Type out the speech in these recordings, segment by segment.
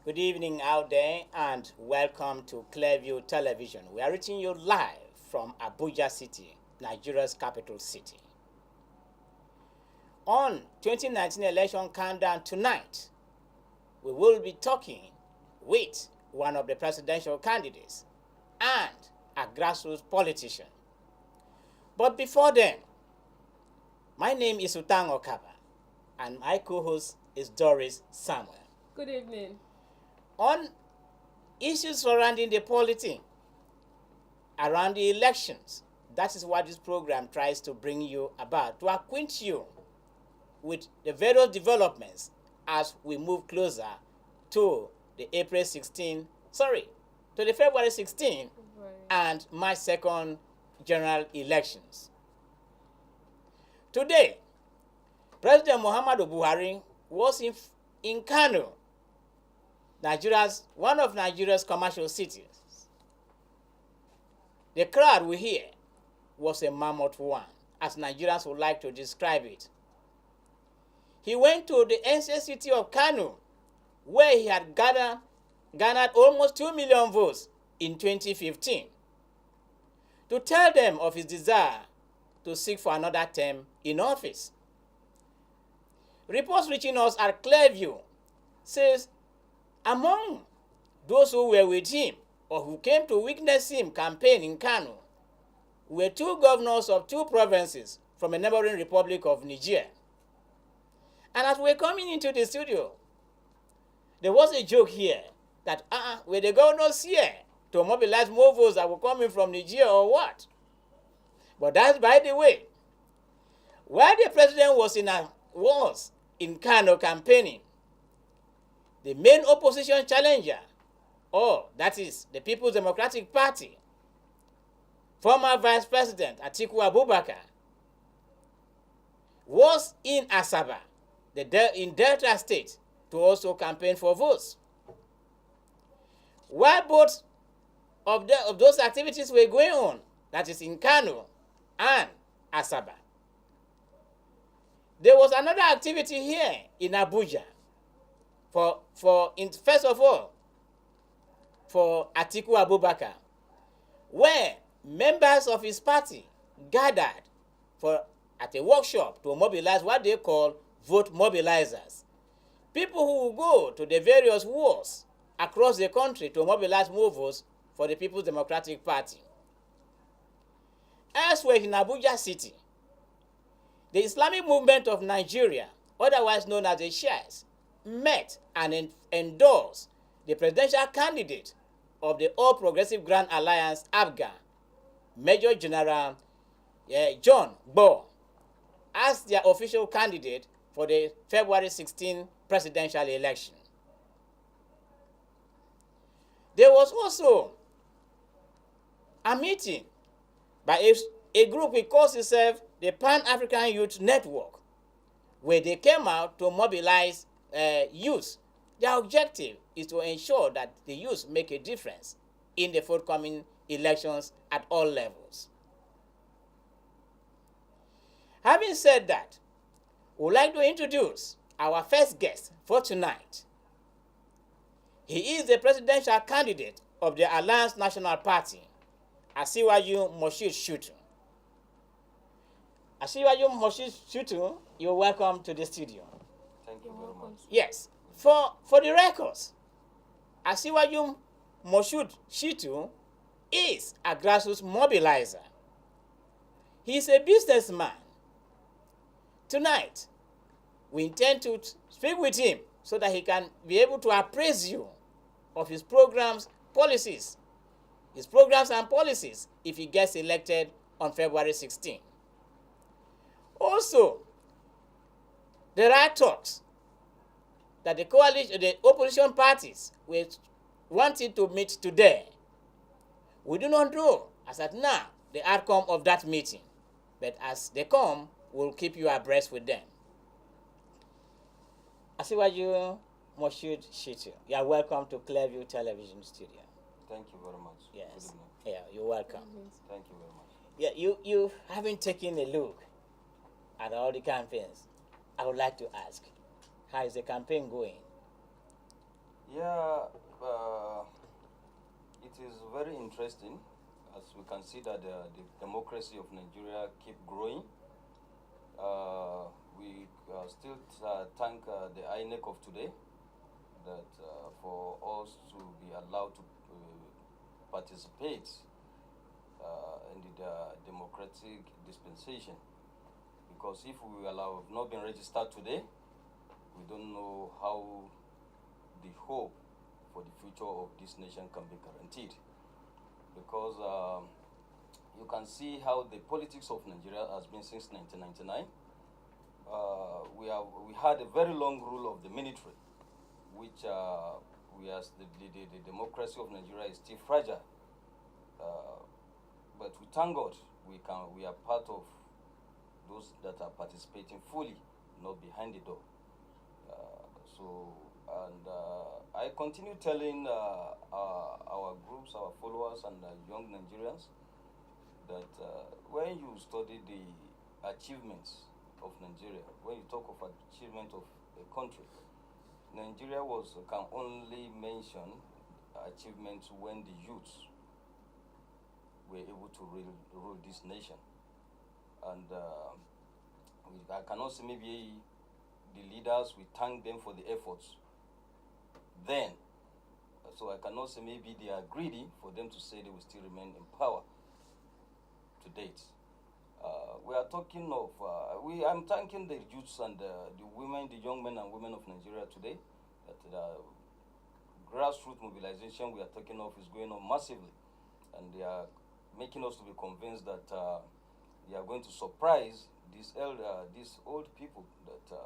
Good evening out there and welcome to Clearview Television. We are reaching you live from Abuja City, Nigeria's capital city. On 2019 election countdown tonight, we will be talking with one of the presidential candidates and a grassroots politician. But before then, my name is Utang Okaba and my co-host is Doris Samuel. Good evening. On issues surrounding the polity, around the elections, that is what this program tries to bring you about, to acquaint you with the various developments as we move closer to the February 16 and March 2nd general elections. Today, President Muhammadu Buhari was in Kano, one of Nigeria's commercial cities. The crowd we hear was a mammoth one, as Nigerians would like to describe it. He went to the ancient city of Kano, where he had garnered almost 2 million votes in 2015, to tell them of his desire to seek for another term in office. Reports reaching us at Clearview says among those who were with him or who came to witness him campaign in Kano were two governors of two provinces from a neighboring republic of Niger. And as we're coming into the studio, there was a joke here that were the governors here to mobilize more votes that were coming from Niger or what? But that's by the way. While the president was in Kano campaigning, the main opposition challenger, that is the People's Democratic Party, former Vice President Atiku Abubakar, was in Asaba, in Delta State, to also campaign for votes. While both of those activities were going on, that is in Kano and Asaba, there was another activity here in Abuja first of all, for Atiku Abubakar, where members of his party gathered at a workshop to mobilize what they call vote mobilizers. People who will go to the various wards across the country to mobilize more votes for the People's Democratic Party. Elsewhere in Abuja City, the Islamic Movement of Nigeria, otherwise known as the Shias, met and endorsed the presidential candidate of the All Progressive Grand Alliance, APGA, Major General John Bo, as their official candidate for the February 16 presidential election. There was also a meeting by a group which calls itself the Pan-African Youth Network, where they came out to mobilize youth. Their objective is to ensure that the youth make a difference in the forthcoming elections at all levels. Having said that, we would like to introduce our first guest for tonight. He is the presidential candidate of the Alliance National Party, Asiwaju Mushood Shittu. Asiwaju Mushood Shittu, you're welcome to the studio. Thank you very much. Yes. For the records, Asiwaju Mushood Shittu is a grassroots mobilizer. He is a businessman. Tonight, we intend to speak with him so that he can be able to appraise you of his programs and policies if he gets elected on February 16. Also, there are talks that the opposition parties were wanting to meet today. We do not know, as at now, the outcome of that meeting. But as they come, we'll keep you abreast with them. Asiwaju Mushood Shittu, you are welcome to Clearview Television Studio. Thank you very much. Yes. Yeah, you're welcome. Thank you very much. Yeah, you haven't taken a look at all the campaigns. I would like to ask, how is the campaign going? Yeah, it is very interesting as we can see that the democracy of Nigeria keep growing. We still thank the INEC of today that for us to be allowed to participate in the democratic dispensation. Because if we have not been registered today, we don't know how the hope for the future of this nation can be guaranteed. Because you can see how the politics of Nigeria has been since 1999. We had a very long rule of the military, which the democracy of Nigeria is still fragile. But we thank God we are part of those that are participating fully, not behind the door. I continue telling our groups, our followers, and young Nigerians that when you study the achievements of Nigeria, when you talk of achievement of a country, Nigeria can only mention achievements when the youths were able to rule this nation. And I cannot say maybe the leaders, we thank them for the efforts then. So I cannot say maybe they are greedy for them to say they will still remain in power to date. We are talking of, I'm thanking the youths and the women, the young men and women of Nigeria today, that the grassroots mobilization we are talking of is going on massively. And they are making us to be convinced that they are going to surprise these old people, that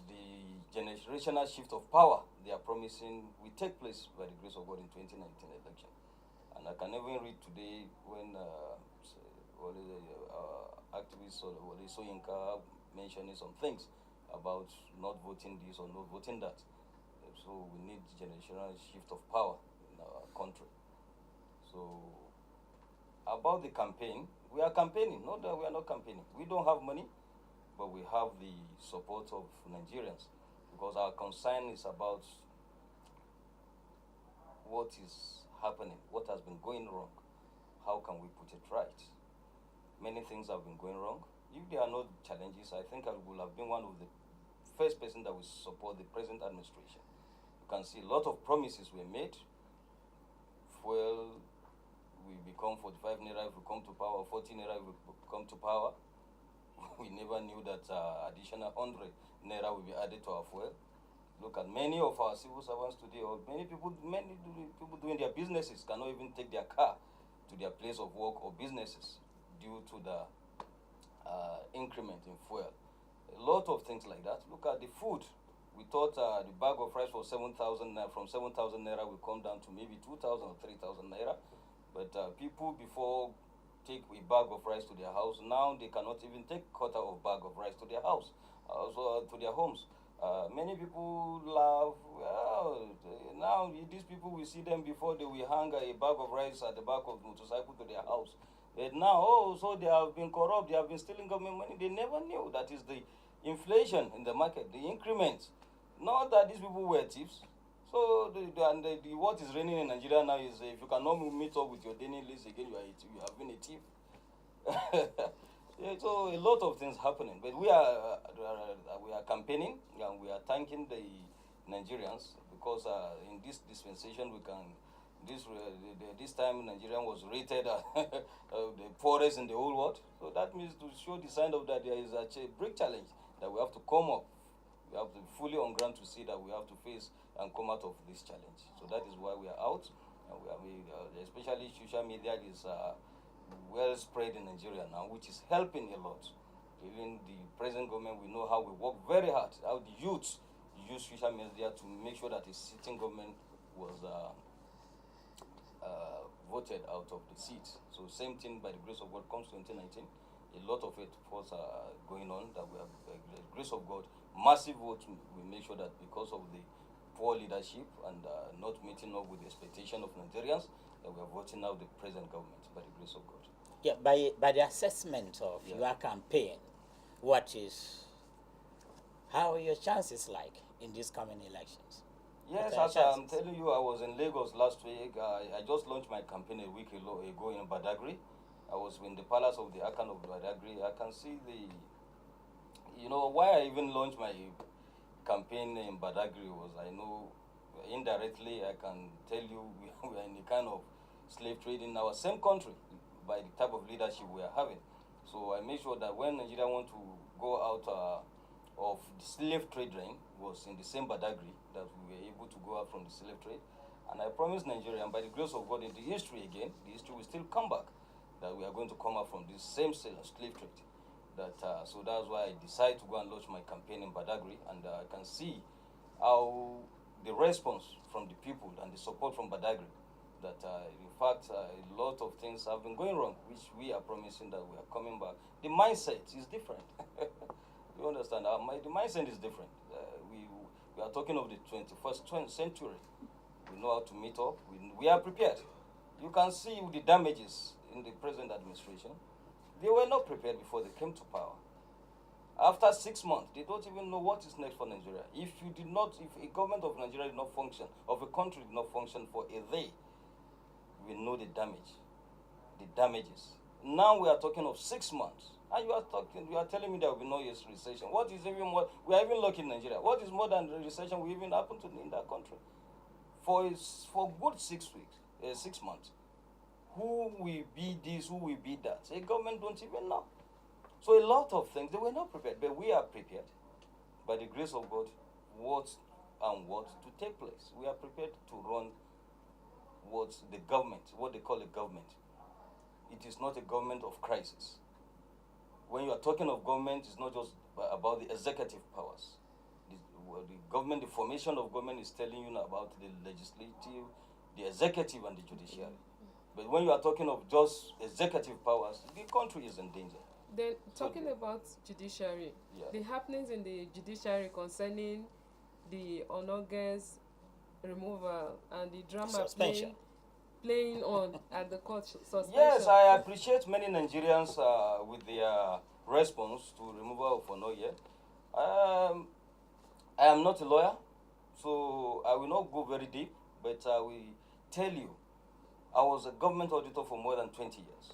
the generational shift of power they are promising will take place by the grace of God in 2019 election. And I can even read today when activists or Soyinka mentioning some things about not voting this or not voting that. So we need generational shift of power in our country. So about the campaign, we are campaigning. Not that we are not campaigning. We don't have money, but we have the support of Nigerians, because our concern is about what is happening, what has been going wrong, how can we put it right. Many things have been going wrong. If there are no challenges, I think I would have been one of the first person that will support the present administration. You can see a lot of promises were made. Fuel will become 45 naira if we come to power, 40 naira if we come to power. We never knew that additional 100 naira will be added to our fuel. Look at many of our civil servants today, or many people doing their businesses cannot even take their car to their place of work or businesses due to the increment in fuel. A lot of things like that. Look at the food. We thought the bag of rice for 7,000 naira, from 7,000 naira will come down to maybe 2,000 or 3,000 naira. But people before take a bag of rice to their house, now they cannot even take quarter of bag of rice to their house, also to their homes. Many people laugh, well, now these people, we see them before they will hang a bag of rice at the back of the motorcycle to their house. But now, so they have been corrupt, they have been stealing government money. They never knew that is the inflation in the market, the increments. Not that these people were thieves. So what is reigning in Nigeria now is if you cannot meet up with your daily list again, you have been a thief. Yeah, so a lot of things happening, but we are campaigning, and we are thanking the Nigerians, because in this dispensation we can. This time Nigeria was rated the poorest in the whole world. So that means to show the sign of that there is a big challenge that we have to come up. We have to be fully on ground to see that we have to face and come out of this challenge. So that is why we are out, and especially social media is well spread in Nigeria now, which is helping a lot. Even the present government, we know how we work very hard, how the youths use social media to make sure that the sitting government was voted out of the seats. So same thing, by the grace of God, comes 2019. A lot of efforts are going on that we have, by the grace of God, massive vote. We make sure that because of the poor leadership and not meeting up with the expectation of Nigerians, that we are voting out the present government by the grace of God. Yeah, by the assessment of your campaign, how are your chances like? in these coming elections? Yes, What are as the I'm chances? telling you, I was in Lagos last week. I just launched my campaign a week ago in Badagry. I was in the palace of the Akan of Badagry. I can see why I even launched my campaign in Badagry was I know indirectly I can tell you we are in a kind of slave trade in our same country by the type of leadership we are having. So I made sure that when Nigeria want to go out of the slave trade reign was in the same Badagry that we were able to go out from the slave trade. And I promised Nigeria, and by the grace of God, in the history again, the history will still come back, that we are going to come out from this same slave trade. So that's why I decided to go and launch my campaign in Badagry, and I can see how the response from the people and the support from Badagry, that in fact a lot of things have been going wrong, which we are promising that we are coming back. The mindset is different. You understand? The mindset is different. We are talking of the 21st century. We know how to meet up. We are prepared. You can see the damages in the present administration. They were not prepared before they came to power. After 6 months, they don't even know what is next for Nigeria. If a government of Nigeria did not function, of a country did not function for a day, we know the damages. Now we are talking of 6 months. And you are telling me there will be no recession. What is even more? We are even lucky in Nigeria. What is more than the recession will even happen in that country? For good 6 weeks, 6 months. Who will be this? Who will be that? The government don't even know. So a lot of things, they were not prepared, but we are prepared. By the grace of God, what to take place. We are prepared to run what they call a government. It is not a government of crisis. When you are talking of government, it's not just about the executive powers. The formation of government is telling you about the legislative, the executive, and the judiciary. But when you are talking of just executive powers, the country is in danger. Then, talking about judiciary, Yeah. the happenings in the judiciary concerning the Onoge's removal and the drama Suspension. playing on at the court suspension. Yes, I appreciate many Nigerians with their response to removal of Onoye. I am not a lawyer, so I will not go very deep, but I will tell you, I was a government auditor for more than 20 years.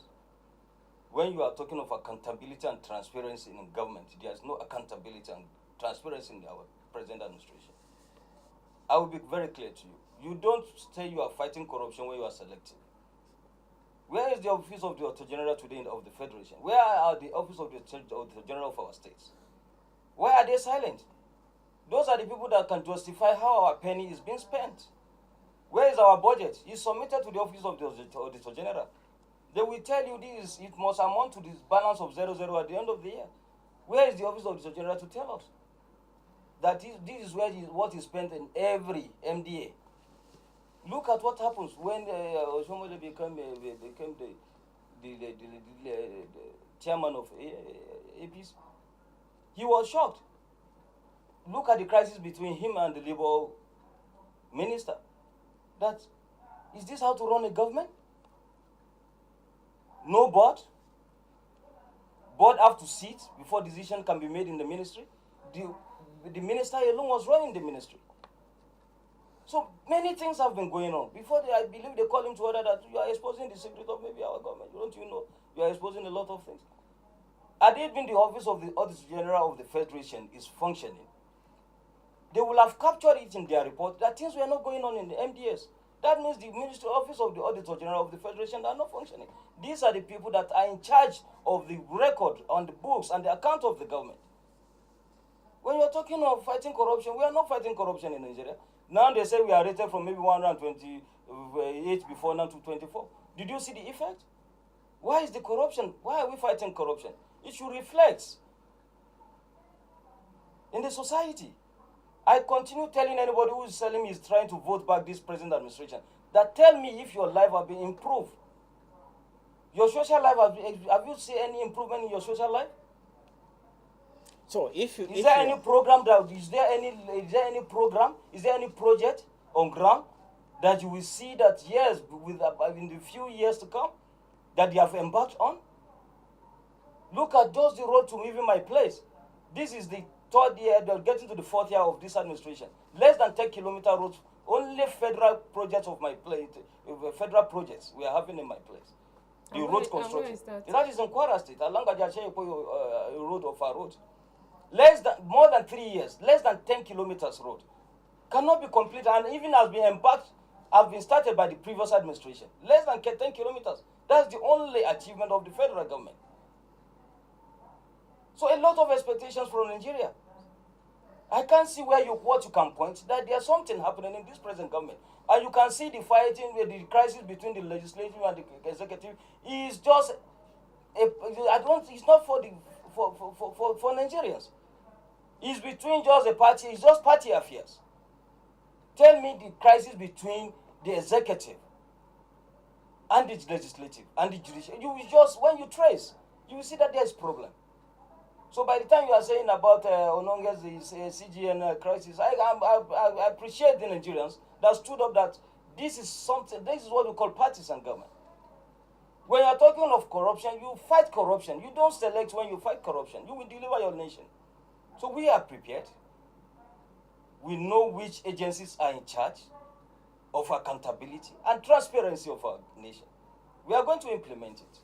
When you are talking of accountability and transparency in government, there is no accountability and transparency in our present administration. I will be very clear to you. You don't say you are fighting corruption when you are selective. Where is the office of the Auditor General today of the Federation? Where are the office of the Auditor General of our states? Why are they silent? Those are the people that can justify how our penny is being spent. Where is our budget? It's submitted to the office of the Auditor General. They will tell you it must amount to this balance of 0 at the end of the year. Where is the office of the Auditor General to tell us that this is what is spent in every MDA? Look at what happens when Oshomole became the chairman of APC. He was shocked. Look at the crisis between him and the Labour minister. Is this how to run a government? No board. Board have to sit before decision can be made in the ministry. The minister alone was running the ministry. So many things have been going on. Before I believe they call him to order that you are exposing the secret of maybe our government. Don't you know? You are exposing a lot of things. Had it been the office of the Auditor General of the Federation is functioning, they will have captured it in their report that things were not going on in the MDS. That means the Ministry Office of the Auditor General of the Federation are not functioning. These are the people that are in charge of the record on the books and the account of the government. When you're talking of fighting corruption, we are not fighting corruption in Nigeria. Now they say we are rated from maybe 128 before now to 24. Did you see the effect? Why is the corruption? Why are we fighting corruption? It should reflect in the society. I continue telling anybody who is telling me is trying to vote back this present administration that tell me if your life has been improved. Your social life, have you seen any improvement in your social life? So is there any program is there any program, is there any project on ground that you will see that yes, in the few years to come, that they have embarked on? Look at just the road to even my place. This is the third year, they're getting to the fourth year of this administration. Less than 10-kilometer roads, only federal projects of my place, federal projects we are having in my place. The road construction. That is in Kwara State, along the road of our road. More than 3 years, less than 10 kilometers road cannot be completed, and even has been started by the previous administration. Less than 10 kilometers. That's the only achievement of the federal government. So a lot of expectations from Nigeria. I can't see what you can point that there's something happening in this present government. And you can see the fighting with the crisis between the legislative and the executive is just it's not for Nigerians. It's between just a party, it's just party affairs. Tell me the crisis between the executive and the legislative and the judicial. You will just, when you trace, you will see that there's a problem. So by the time you are saying about Ononge's CGN crisis, I appreciate the Nigerians that stood up that this is what we call partisan government. When you are talking of corruption, you fight corruption. You don't select when you fight corruption. You will deliver your nation. So we are prepared. We know which agencies are in charge of accountability and transparency of our nation. We are going to implement it.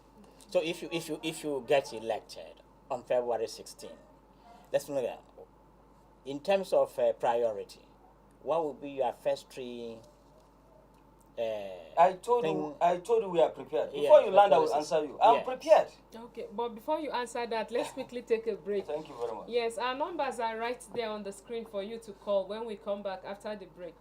So if you get elected on February 16, let's look at, in terms of priority, what will be your first three? I told you we are prepared. Before you land, I will answer you. I'm prepared. Okay, but before you answer that, let's quickly take a break. Thank you very much. Yes, our numbers are right there on the screen for you to call when we come back after the break.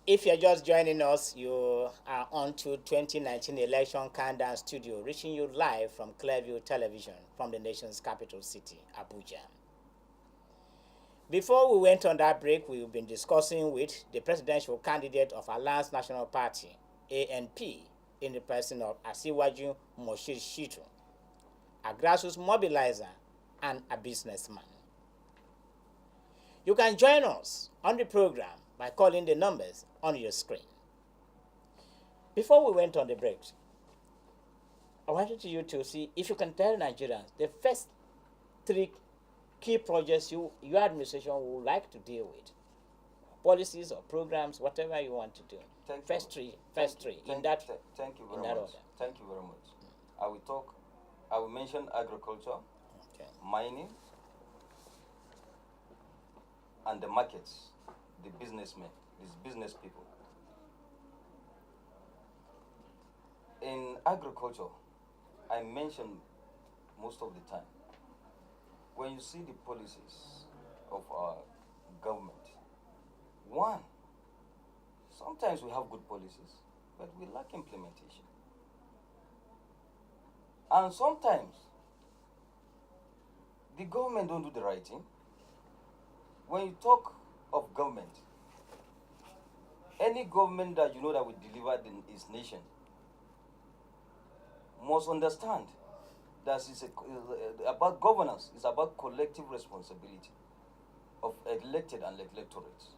If you're just joining us, you are on to 2019 election countdown studio, reaching you live from Clearview Television from the nation's capital city, Abuja. Before we went on that break, we've been discussing with the presidential candidate of Alliance National Party, ANP, in the person of Asiwaju Mushood Shittu, a grassroots mobilizer and a businessman. You can join us on the program by calling the numbers on your screen. Before we went on the break, I wanted you to see if you can tell Nigerians the first three key projects your administration would like to deal with. Policies or programs, whatever you want to do. First three, in that order. Thank you very much. I will mention agriculture, mining, and the markets, the businessmen, these business people. In agriculture, I mention most of the time, when you see the policies of our government, one, sometimes we have good policies, but we lack implementation. And sometimes, the government don't do the right thing. When you talk of government, any government that you know that will deliver its nation must understand that it's about governance. It's about collective responsibility of elected and electorates.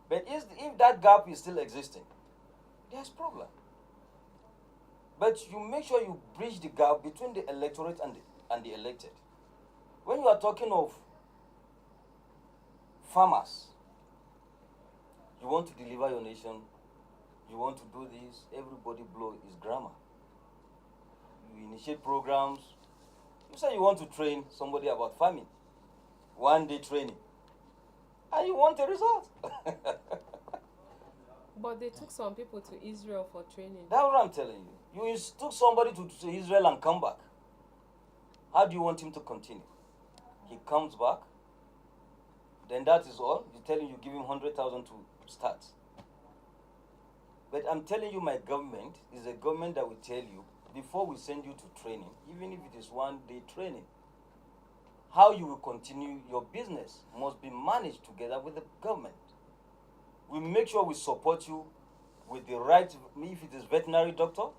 But if that gap is still existing, there's problem. But you make sure you bridge the gap between the electorate and the elected. When you are talking of farmers, you want to deliver your nation, you want to do this, everybody blow is grammar. You initiate programs. You say you want to train somebody about farming. 1 day training. And you want a result. But they took some people to Israel for training. That's what I'm telling you. You took somebody to Israel and come back. How do you want him to continue? He comes back, then that is all. You're telling you give him 100,000 to start. But I'm telling you, my government is a government that will tell you, before we send you to training, even if it is 1 day training, how you will continue your business must be managed together with the government. We make sure we support you with the right, if it is veterinary doctor,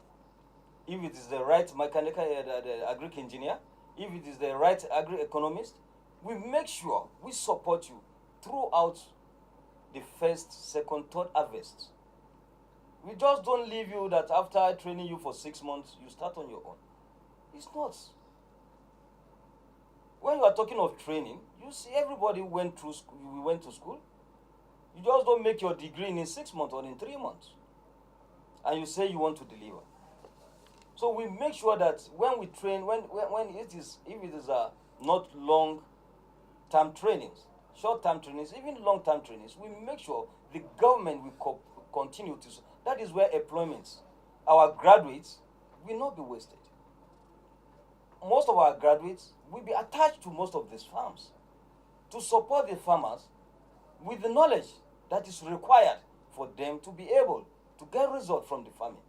if it is the right mechanical, the agri-engineer, if it is the right agri-economist, we make sure we support you throughout the first, second, third harvest. We just don't leave you that after training you for 6 months, you start on your own. It's not. When you are talking of training, you see everybody went through school, we went to school. You just don't make your degree in 6 months or in 3 months. And you say you want to deliver. So we make sure that when we train, when it is, if it is not long-term trainings, short-term trainings, even long-term trainings, we make sure the government will continue to. That is where employment, our graduates, will not be wasted. Most of our graduates will be attached to most of these farms to support the farmers with the knowledge that is required for them to be able to get results from the farming.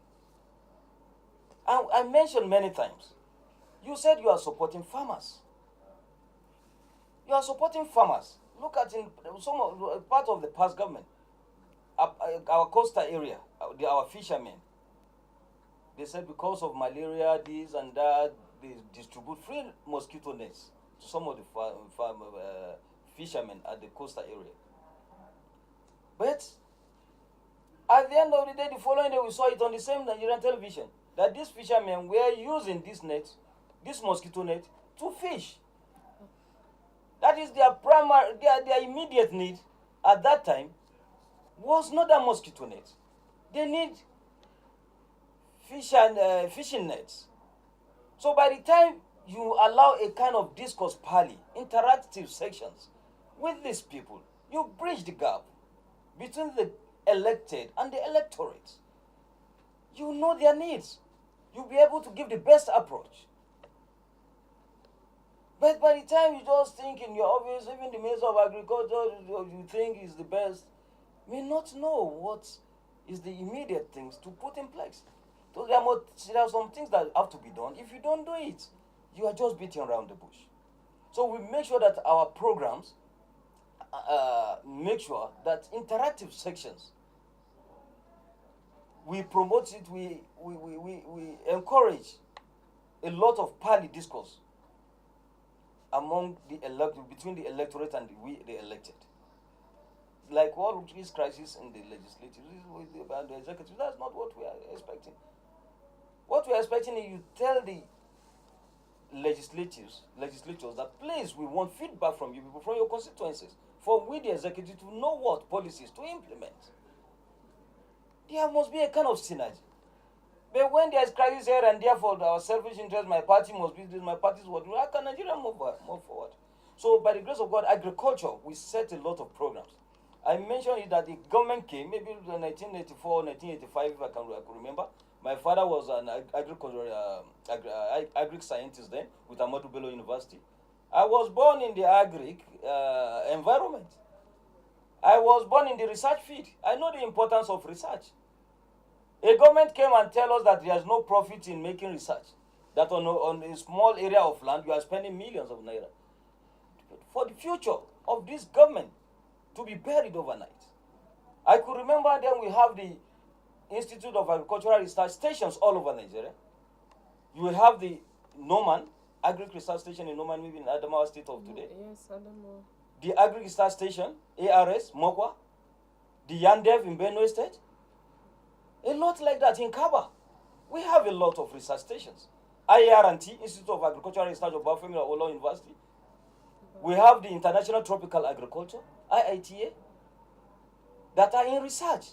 And I mentioned many times, you said you are supporting farmers. You are supporting farmers. Look at in some of, part of the past government, our coastal area, our fishermen, they said because of malaria, this and that, they distribute free mosquito nets to some of the fishermen at the coastal area. But at the end of the day, the following day, we saw it on the same Nigerian television that these fishermen were using this net, this mosquito net, to fish. That is their primary, their immediate need at that time was not a mosquito net. They need fishing nets. So by the time you allow a kind of discourse parley, interactive sections with these people, you bridge the gap between the elected and the electorate. You know their needs. You'll be able to give the best approach. But by the time you just think in your office, even the Minister of Agriculture you think is the best, may not know what is the immediate things to put in place. So there are some things that have to be done. If you don't do it, you are just beating around the bush. So we make sure that our programs make sure that interactive sections, we promote it, we encourage a lot of party discourse among the between the electorate and the elected. Like all these crises in the legislature and the executive, that's not what we are expecting. What we are expecting is you tell the legislatures that please, we want feedback from you people, from your constituencies, for we the executive to know what policies to implement. There must be a kind of synergy. But when there is crisis here and there for our selfish interest, my party must be this, my party is what, how can Nigeria move forward? So by the grace of God, agriculture, we set a lot of programs. I mentioned it that the government came, maybe in 1984, 1985, if I can remember. My father was an agric scientist then with Ahmadu Bello University. I was born in the agric environment. I was born in the research field. I know the importance of research. A government came and tell us that there is no profit in making research. That on a small area of land, you are spending millions of naira. For the future of this government to be buried overnight. I could remember then we have the Institute of Agricultural Research stations all over Nigeria. You will have the Norman Agri Research Station in Norman, maybe in Adamawa State of today. Yes, Adamawa. The Agri Research Station, ARS, Mogwa. The Yandev in Benue State. A lot like that in Kaba. We have a lot of research stations. IART, Institute of Agricultural Research of Bafemi Awolowo University. We have the International Tropical Agriculture, IITA, that are in research.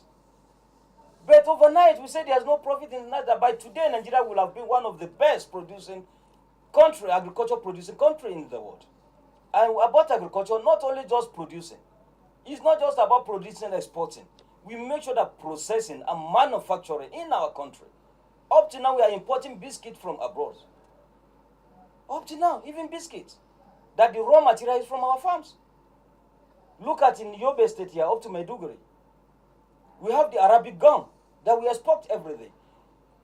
But overnight, we say there's no profit in that. By today, Nigeria will have been one of the best producing country, agriculture producing country in the world. And about agriculture, not only just producing. It's not just about producing and exporting. We make sure that processing and manufacturing in our country. Up to now, we are importing biscuit from abroad. Up to now, even biscuits. That the raw material is from our farms. Look at in Yobe State here, up to Maiduguri. We have the Arabic gum that we export every day.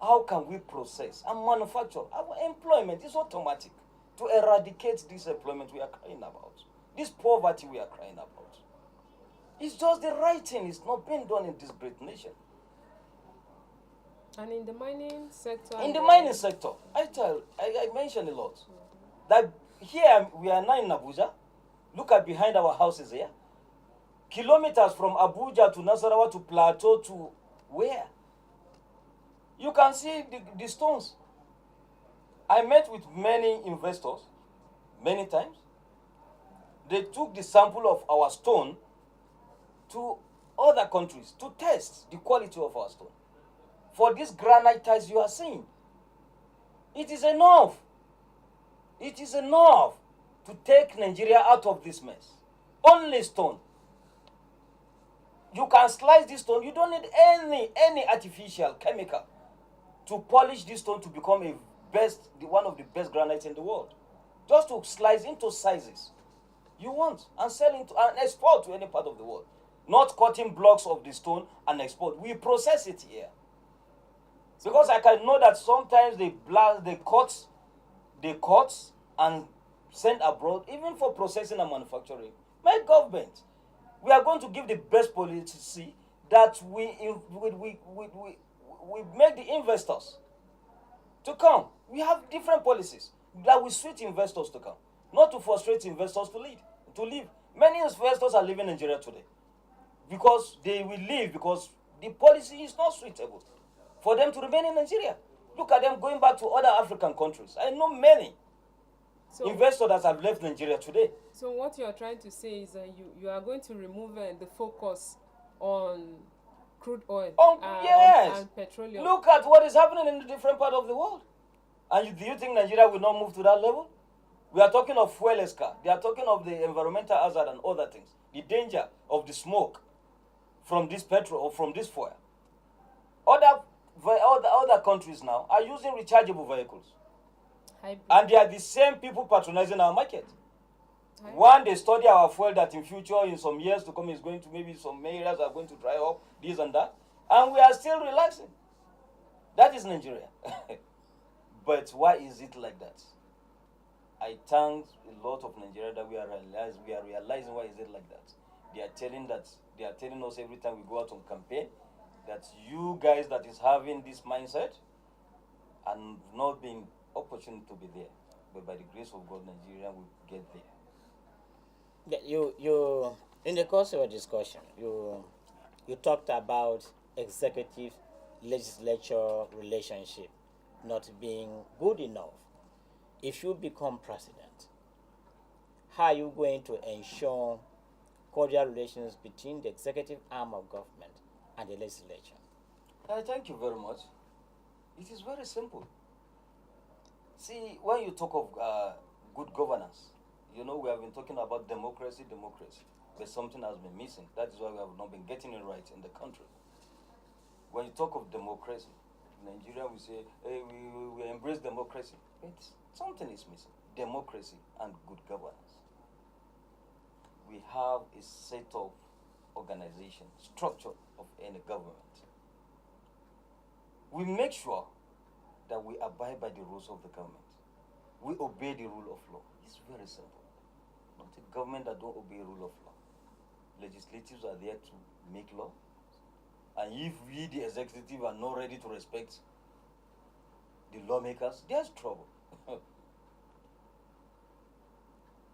How can we process and manufacture? Our employment is automatic to eradicate this employment we are crying about. This poverty we are crying about. It's just the right thing. It's not being done in this great nation. And in the mining sector? In the mining sector, I mentioned a lot. That here we are now in Abuja. Look at behind our houses here. Kilometers from Abuja to Nasarawa to Plateau to where? You can see the stones. I met with many investors, many times. They took the sample of our stone to other countries to test the quality of our stone. For these granite tiles you are seeing, it is enough. It is enough to take Nigeria out of this mess. Only stone. You can slice this stone. You don't need any artificial chemical to polish this stone to become one of the best granites in the world. Just to slice into sizes you want and sell into and export to any part of the world. Not cutting blocks of the stone and export. We process it here. Because I can know that sometimes they cut and send abroad, even for processing and manufacturing. My government, we are going to give the best policy that we make the investors to come. We have different policies that will suit investors to come, not to frustrate investors to leave. Many investors are leaving Nigeria today because they will leave because the policy is not suitable for them to remain in Nigeria. Look at them going back to other African countries. I know many investors that have left Nigeria today. So what you are trying to say is that you are going to remove the focus on crude oil and petroleum. Look at what is happening in the different part of the world. And do you think Nigeria will not move to that level? We are talking of fuel escar. They are talking of the environmental hazard and other things. The danger of the smoke from this petrol or from this fuel. Other countries now are using rechargeable vehicles. Hybrid. And they are the same people patronizing our market. One, they study our fuel that in future, in some years to come, is going to, maybe some areas are going to dry up, this and that. And we are still relaxing. That is Nigeria. But why is it like that? I thank a lot of Nigeria that we are realizing why is it like that. They are telling us every time we go out on campaign that you guys that is having this mindset and not being opportunity to be there. But by the grace of God, Nigeria will get there. You in the course of your discussion, you talked about executive legislature relationship not being good enough. If you become president, how are you going to ensure cordial relations between the executive arm of government and the legislature? Thank you very much. It is very simple. See, when you talk of good governance, we have been talking about democracy, but something has been missing. That is why we have not been getting it right in the country. When you talk of democracy, in Nigeria we say, hey, we embrace democracy. But something is missing. Democracy and good governance. We have a set of organization, structure of any government. We make sure that we abide by the rules of the government. We obey the rule of law. It's very simple. Not a government that don't obey rule of law. Legislatives are there to make law. And if we, the executive, are not ready to respect the lawmakers, there's trouble.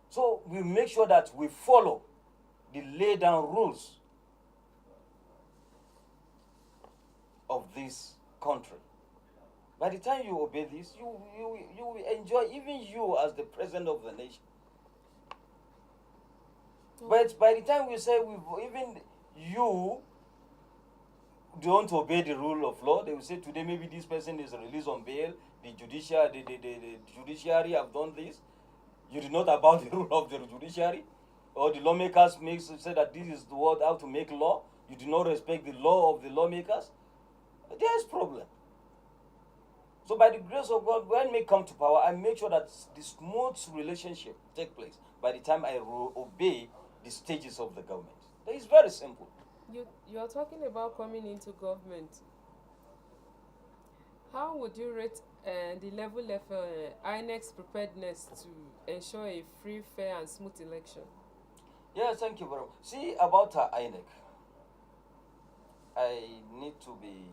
So we make sure that we follow the laid down rules of this country. By the time you obey this, you will enjoy, even you as the president of the nation. But by the time we say even you don't obey the rule of law, they will say today maybe this person is released on bail, the judiciary have done this. You did not abide the rule of the judiciary, or the lawmakers say that this is the word how to make law. You do not respect the law of the lawmakers. There's problem. So by the grace of God, when we come to power, I make sure that the smooth relationship take place by the time I obey the stages of the government. It's very simple. You are talking about coming into government. How would you rate the level of INEC's preparedness to ensure a free, fair, and smooth election? Yeah, thank you very much. See, about INEC, I need to be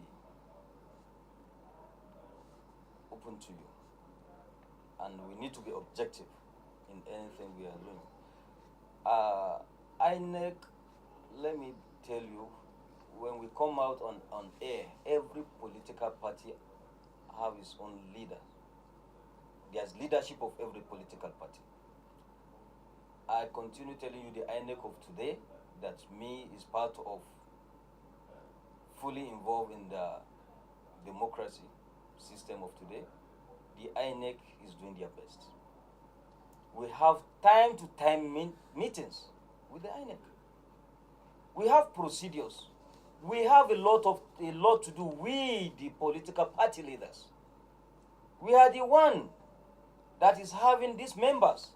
open to you, and we need to be objective in anything we are doing. INEC, let me tell you, when we come out on air, every political party have its own leader. There's leadership of every political party. I continue telling you the INEC of today, that me is part of, fully involved in the democracy system of today. The INEC is doing their best. We have time to time meetings with the INEC. We have procedures. We have a lot to do. We, the political party leaders, we are the one that is having these members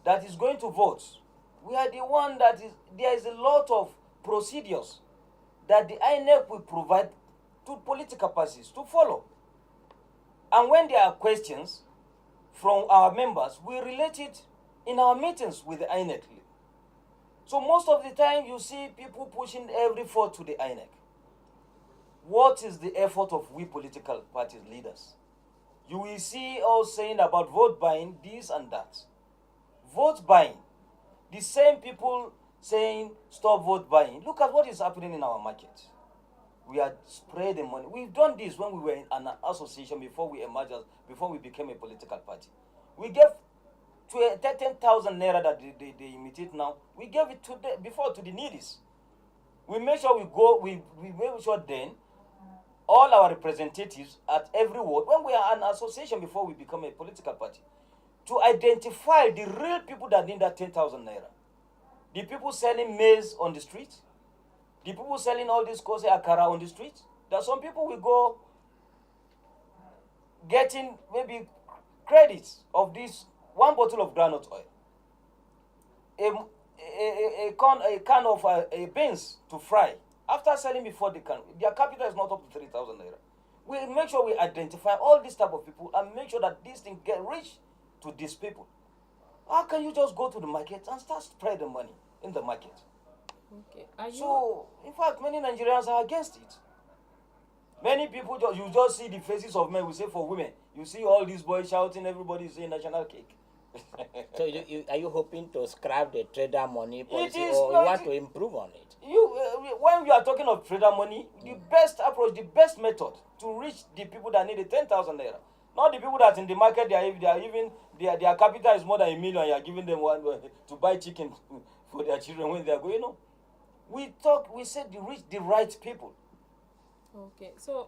that is going to vote. We are the one that is, there is a lot of procedures that the INEC will provide to political parties to follow. And when there are questions from our members, we relate it in our meetings with the INEC. So most of the time you see people pushing every vote to the INEC. What is the effort of we political party leaders? You will see us saying about vote buying, this and that. Vote buying. The same people saying stop vote buying. Look at what is happening in our market. We are spreading money. We've done this when we were in an association before we emerged, before we became a political party. We gave 10,000 naira that they imitate now. We gave it before to the needies. We make sure we make sure then all our representatives at every ward, when we are an association before we become a political party, to identify the real people that need that 10,000 naira. The people selling maize on the street, the people selling all this kose akara on the street. There are some people will go getting maybe credits of this 1 bottle of groundnut oil, a can of beans to fry. After selling before they can, their capital is not up to 3,000 naira. We make sure we identify all these type of people and make sure that these things get reached to these people. How can you just go to the market and start spreading money in the market? Okay. So, in fact, many Nigerians are against it. Many people, you just see the faces of men. We say for women, you see all these boys shouting, everybody saying national cake. So are you hoping to scrap the trader money policy, or you want to improve on it? When we are talking of trader money, the best approach, the best method to reach the people that need the 10,000 naira, not the people that in the market their capital is more than 1 million. You are giving them one to buy chicken for their children when they are going home. We said reach the right people. Okay, so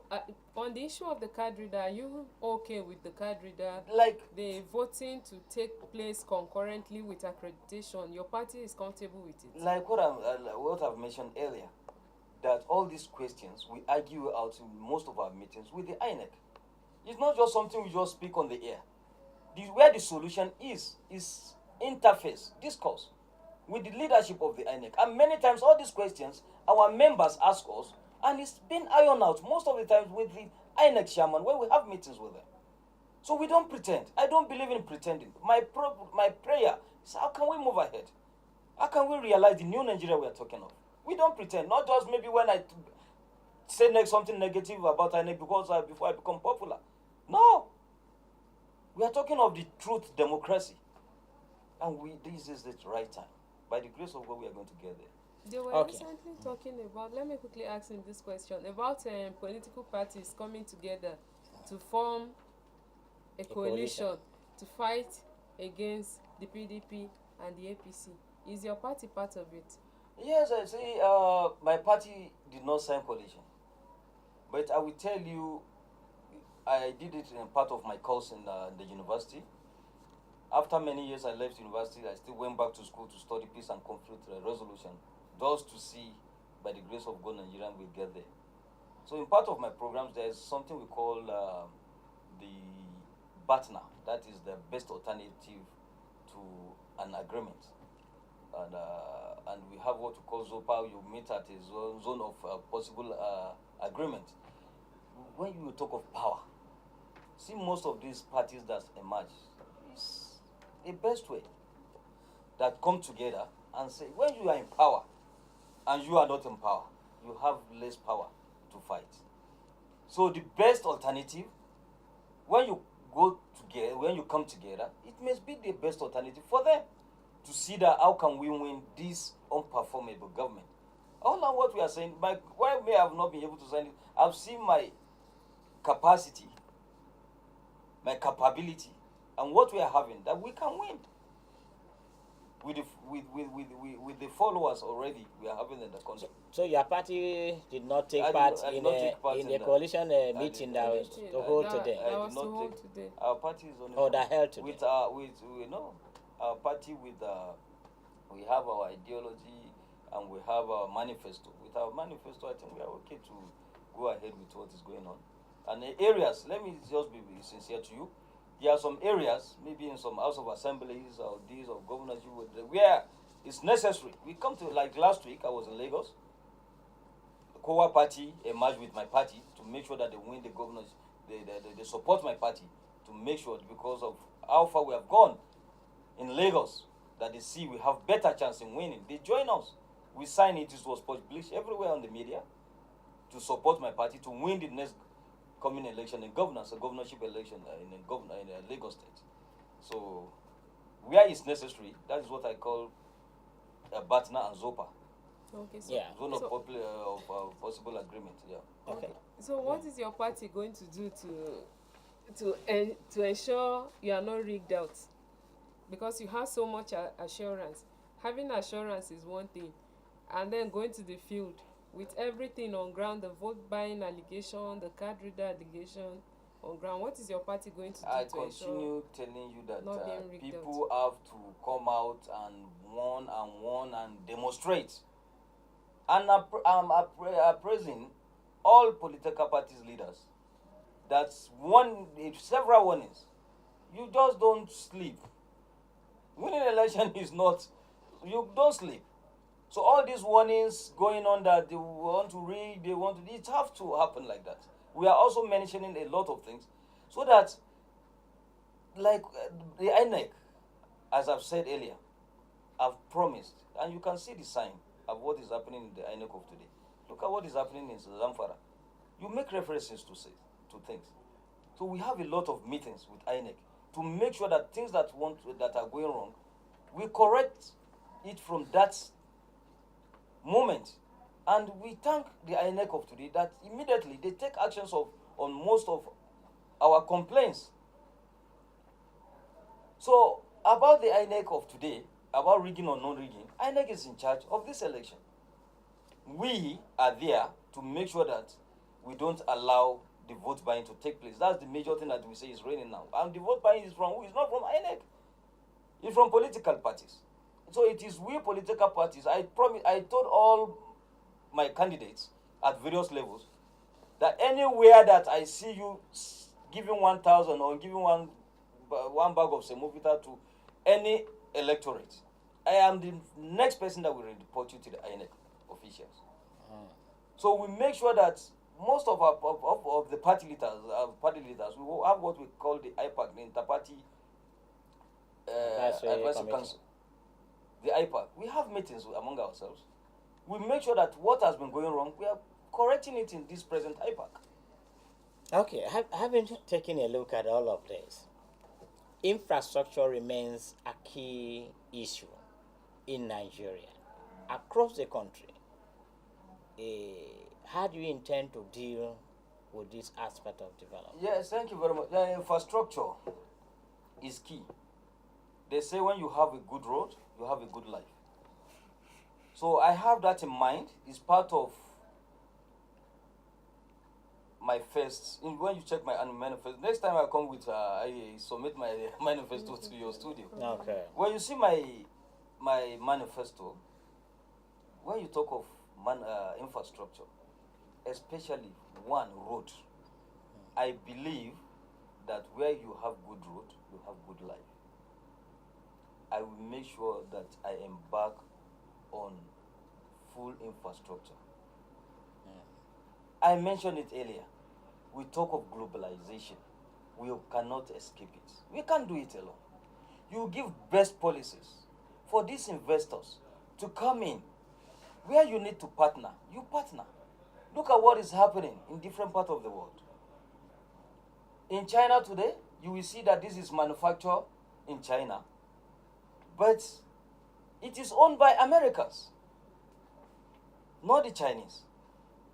on the issue of the card reader, are you okay with the card reader? Like the voting to take place concurrently with accreditation, your party is comfortable with it? Like what I've mentioned earlier, that all these questions we argue out in most of our meetings with the INEC. It's not just something we just speak on the air. Where the solution is interface, discourse with the leadership of the INEC. And many times all these questions our members ask us, and it's been ironed out most of the times with the INEC chairman when we have meetings with them. So we don't pretend. I don't believe in pretending. My prayer is, how can we move ahead? How can we realize the new Nigeria we are talking of? We don't pretend. Not just maybe when say something negative about INEC because before I become popular. No. We are talking of the truth democracy. And this is the right time. By the grace of God, we are going to get there. They were recently talking about, let me quickly ask him this question, about political parties coming together to form a coalition to fight against the PDP and the APC. Is your party part of it? Yes, I say my party did not sign coalition. But I will tell you, I did it in part of my course in the university. After many years I left university, I still went back to school to study peace and conflict resolution, just to see, by the grace of God, Nigeria will get there. So in part of my programs, there is something we call the BATNA, that is the best alternative to an agreement. And we have what we call ZOPA. You meet at a zone of possible agreement. When you talk of power, see most of these parties that emerge, it's the best way that come together and say, when you are in power and you are not in power, you have less power to fight. So the best alternative, when you go together, when you come together, it must be the best alternative for them to see that how can we win this unperformable government. All of what we are saying, why may I have not been able to sign it, I've seen my capacity, my capability, and what we are having, that we can win. With the followers already we are having in the country. So your party did not take part in the coalition meeting that was to hold today? I did not take. Our party is on. Oh, that held today. With our party we have our ideology and we have our manifesto. With our manifesto, I think we are okay to go ahead with what is going on. And the areas, let me just be sincere to you. There are some areas, maybe in some House of Assemblies or these of governorship, where it's necessary. We come to, like last week, I was in Lagos. The COA party emerged with my party to make sure that they win the governors. They support my party to make sure, because of how far we have gone in Lagos, that they see we have better chance in winning. They join us. We signed it. It was published everywhere on the media to support my party to win the next coming election in governance, a governorship election in Lagos State. So, where it's necessary, that is what I call a BATNA and ZOPA. Okay, so yeah. Zone of possible agreement. Yeah. Okay. So, what is your party going to do to ensure you are not rigged out? Because you have so much assurance. Having assurance is one thing, and then going to the field with everything on ground, the vote buying allegation, the card reader allegation on ground. What is your party going to do I to continue telling you that not being rigged people have to come out and warn and demonstrate. And I'm appraising all political parties leaders. That's several warnings. You just don't sleep. Winning election is not, you don't sleep. So all these warnings going on that they want to read, it have to happen like that. We are also mentioning a lot of things so that, like the INEC, as I've said earlier, I've promised, and you can see the sign of what is happening in the INEC of today. Look at what is happening in Zamfara. You make references to things. So we have a lot of meetings with INEC to make sure that things that are going wrong, we correct it from that moment. And we thank the INEC of today that immediately they take actions on most of our complaints. So about the INEC of today, about rigging or non-rigging, INEC is in charge of this election. We are there to make sure that we don't allow the vote buying to take place. That's the major thing that we say is raining now. And the vote buying is from who? It's not from INEC. It's from political parties. So it is we political parties. I told all my candidates at various levels that anywhere that I see you giving 1,000 or giving one bag of semovita to any electorate, I am the next person that will report you to the INEC officials. So we make sure that most of the party leaders, we will have what we call the IPAC, the Interparty Advisory Council. The IPAC. We have meetings among ourselves. We make sure that what has been going wrong, we are correcting it in this present IPAC. Okay, having taken a look at all of this, infrastructure remains a key issue in Nigeria, across the country. How do you intend to deal with this aspect of development? Yes, thank you very much. The infrastructure is key. They say when you have a good road, you have a good life. So I have that in mind. It's part of my first. When you check my manifesto, next time I come with, I submit my manifesto to your studio. Okay. When you see my manifesto, when you talk of infrastructure, especially one road, I believe that where you have good road, you have good life. I will make sure that I embark on full infrastructure. I mentioned it earlier. We talk of globalization. We cannot escape it. We can't do it alone. You give best policies for these investors to come in. Where you need to partner, you partner. Look at what is happening in different parts of the world. In China today, you will see that this is manufactured in China, but it is owned by Americans, not the Chinese.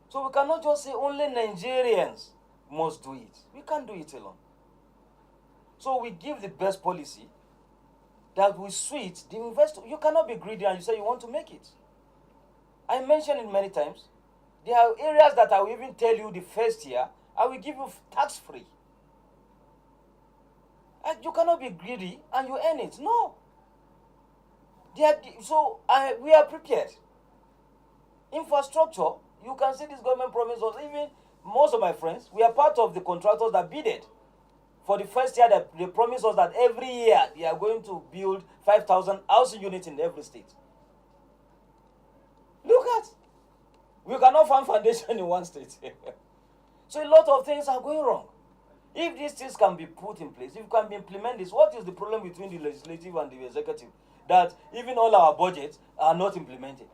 So we cannot just say only Nigerians must do it. We can't do it alone. So we give the best policy that will suit the investor. You cannot be greedy and you say you want to make it. I mentioned it many times. There are areas that I will even tell you the first year, I will give you tax-free. You cannot be greedy and you earn it. No. We are prepared. Infrastructure, you can see this government promise us, even most of my friends, we are part of the contractors that bidded. For the first year, they promised us that every year they are going to build 5,000 housing units in every state. Look at, we cannot find foundation in one state. So a lot of things are going wrong. If these things can be put in place, if you can implement this, what is the problem between the legislative and the executive? That even all our budgets are not implemented.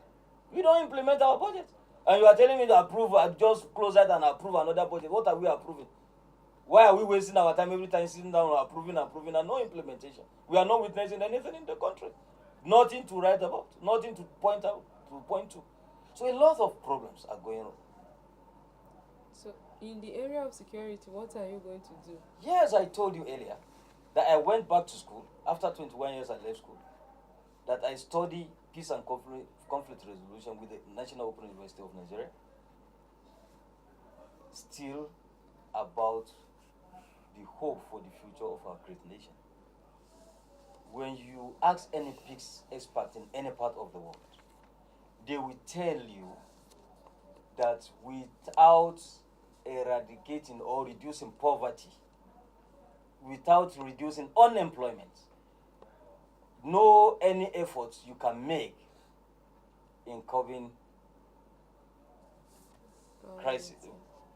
We don't implement our budget. And you are telling me to approve, just close that and approve another budget. What are we approving? Why are we wasting our time every time sitting down approving and no implementation? We are not witnessing anything in the country. Nothing to write about, nothing to point out, to point to. So a lot of problems are going on. So in the area of security, what are you going to do? Yes, I told you earlier that I went back to school. After 21 years I left school. That I study peace and conflict resolution with the National Open University of Nigeria. Still about the hope for the future of our great nation. When you ask any peace expert in any part of the world, they will tell you that without eradicating or reducing poverty, without reducing unemployment, no any efforts you can make in curbing crisis.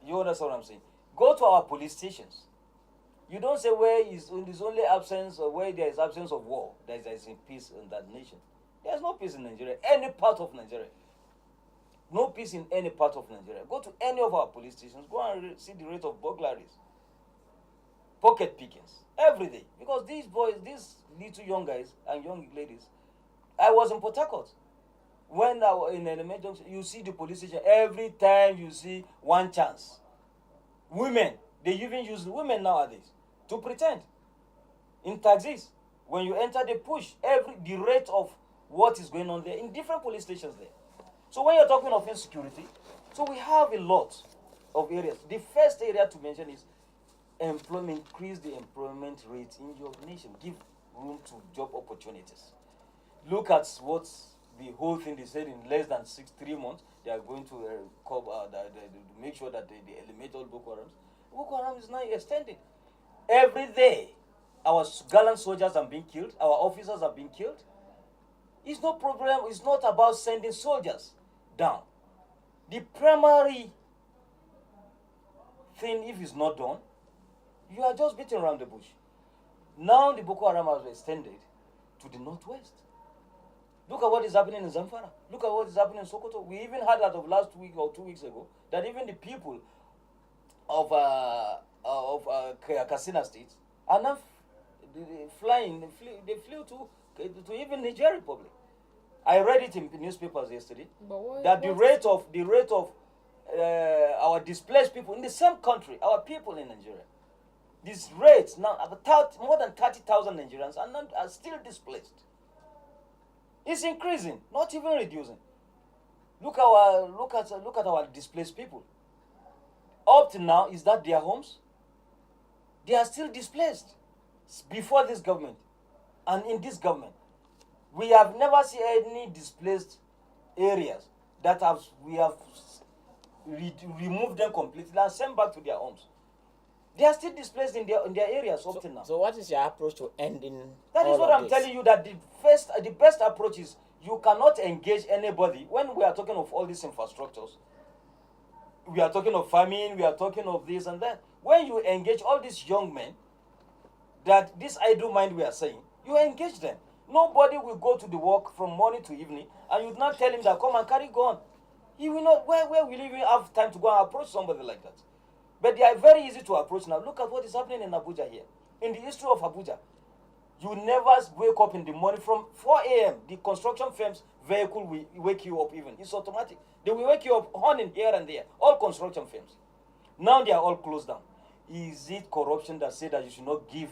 You understand what I'm saying? Go to our police stations. You don't say where is only absence or where there is absence of war, there is peace in that nation. There's no peace in Nigeria, any part of Nigeria. No peace in any part of Nigeria. Go to any of our police stations, go and see the rate of burglaries, pocket pickings, every day. Because these boys, these little young guys and young ladies, I was in Port Harcourt. When I was in elementary, you see the police station, every time you see one chance. Women, they even use women nowadays to pretend. In taxis, when you enter, they push the rate of what is going on there in different police stations there. So when you're talking of insecurity, so we have a lot of areas. The first area to mention is employment. Increase the employment rate in your nation. Give room to job opportunities. Look at what the whole thing they said in less than 3 months. They are going to make sure that they eliminate all Boko Harams. Boko Haram is now extending. Every day, our gallant soldiers are being killed. Our officers are being killed. It's no problem. It's not about sending soldiers down. The primary thing, if it's not done, you are just beating around the bush. Now the Boko Haram has extended to the northwest. Look at what is happening in Zamfara. Look at what is happening in Sokoto. We even had that of last week or 2 weeks ago, that even the people of Katsina State are now flying. They flew to even Niger Republic. I read it in the newspapers yesterday that the rate of our displaced people in the same country, our people in Nigeria, this rate now about more than 30,000 Nigerians are still displaced. It's increasing, not even reducing. Look at our displaced people. Up to now, is that their homes? They are still displaced. Before this government and in this government, we have never seen any displaced areas that we have removed them completely and sent back to their homes. They are still displaced in their areas up to now. So what is your approach to ending that? Is what I'm telling you, that the best approach is you cannot engage anybody. When we are talking of all these infrastructures, we are talking of farming, we are talking of this and that. When you engage all these young men, that this idle mind we are saying, you engage them. Nobody will go to the work from morning to evening and you not tell him that come and carry gun. He will not. Where will he even have time to go and approach somebody like that? But they are very easy to approach now. Look at what is happening in Abuja here. In the history of Abuja, you never wake up in the morning from 4 a.m. The construction firm's vehicle will wake you up even. It's automatic. They will wake you up honking here and there. All construction firms. Now they are all closed down. Is it corruption that say that you should not give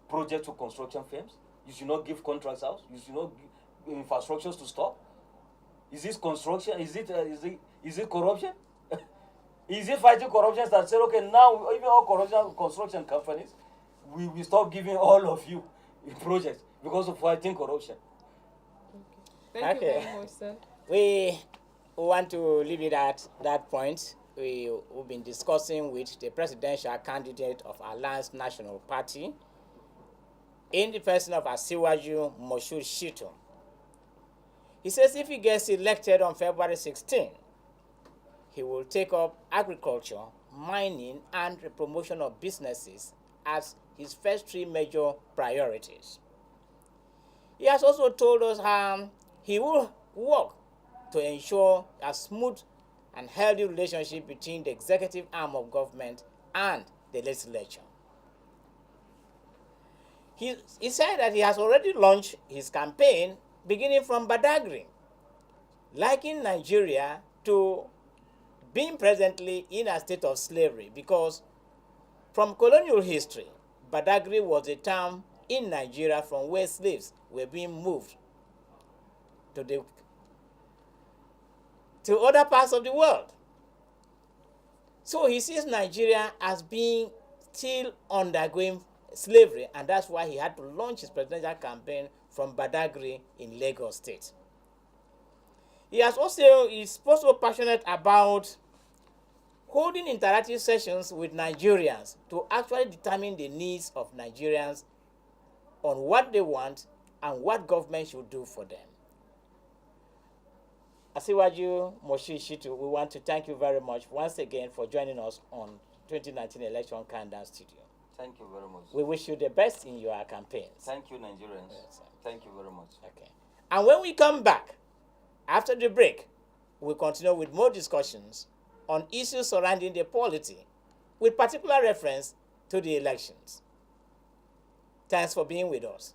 projects to construction firms? You should not give contracts out? You should not give infrastructures to stop? Is this construction? Is it corruption? Is it fighting corruption that said, okay, now even all construction companies, we will stop giving all of you projects because of fighting corruption? Okay. Thank you very much, sir. We want to leave it at that point. We've been discussing with the presidential candidate of Alliance National Party in the person of Asiwaju Mushood Shittu. He says if he gets elected on February 16, he will take up agriculture, mining, and the promotion of businesses as his first three major priorities. He has also told us how he will work to ensure a smooth and healthy relationship between the executive arm of government and the legislature. He said that he has already launched his campaign beginning from Badagry, liking Nigeria to being presently in a state of slavery, because from colonial history, Badagry was a town in Nigeria from where slaves were being moved to other parts of the world. So he sees Nigeria as being still undergoing slavery, and that's why he had to launch his presidential campaign from Badagry in Lagos State. He is also passionate about holding interactive sessions with Nigerians to actually determine the needs of Nigerians on what they want and what government should do for them. Asiwaju Mushood Shittu, we want to thank you very much once again for joining us on 2019 Election Countdown Studio. Thank you very much. We wish you the best in your campaigns. Thank you, Nigerians. Yes, thank you very much. Okay. And when we come back, after the break, we'll continue with more discussions on issues surrounding the polity, with particular reference to the elections. Thanks for being with us.